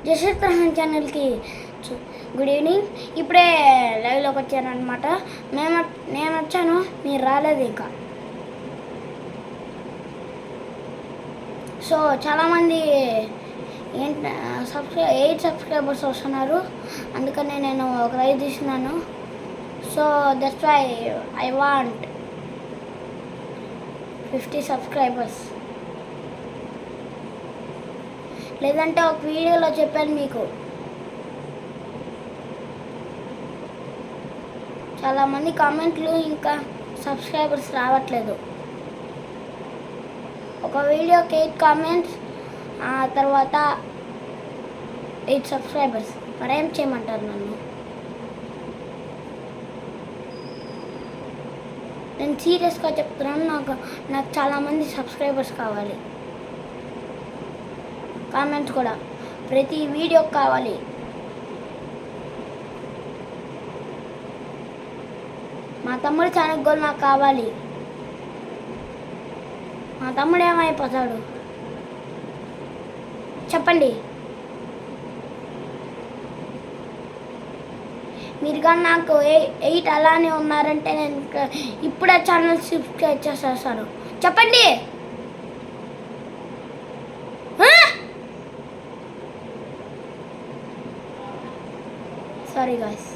జషత్ రహన్ ఛానల్కి good evening. ఇప్పుడే లైవ్లోకి వచ్చాను అనమాట. నేను వచ్చాను, మీరు రాలేదు ఇంకా. సో చాలామంది 8 సబ్స్క్రైబర్స్ వస్తున్నారు, అందుకని నేను ఒక లైవ్ తీస్తున్నాను. So that's why I want 50 subscribers. లేదంటే ఒక వీడియోలో చెప్పాను మీకు, చాలామంది కామెంట్లు ఇంకా సబ్స్క్రైబర్స్ రావట్లేదు. ఒక వీడియోకి 8 కామెంట్స్, ఆ తర్వాత 8 సబ్స్క్రైబర్స్. మరేం చేయమంటారు నన్ను? నేను సీరియస్గా చెప్తున్నాను, నాకు చాలామంది సబ్స్క్రైబర్స్ కావాలి. కామెంట్స్ కూడా ప్రతి వీడియోకి కావాలి. మా తమ్ముడు ఛానల్ కూడా నాకు కావాలి. మా తమ్ముడు ఏమైపోతాడు చెప్పండి? మీరు కానీ నాకు 8 అలానే ఉన్నారంటే నేను ఇప్పుడే ఛానల్ సబ్స్క్రైబ్ చేసేస్తాను. చెప్పండి. Sorry guys.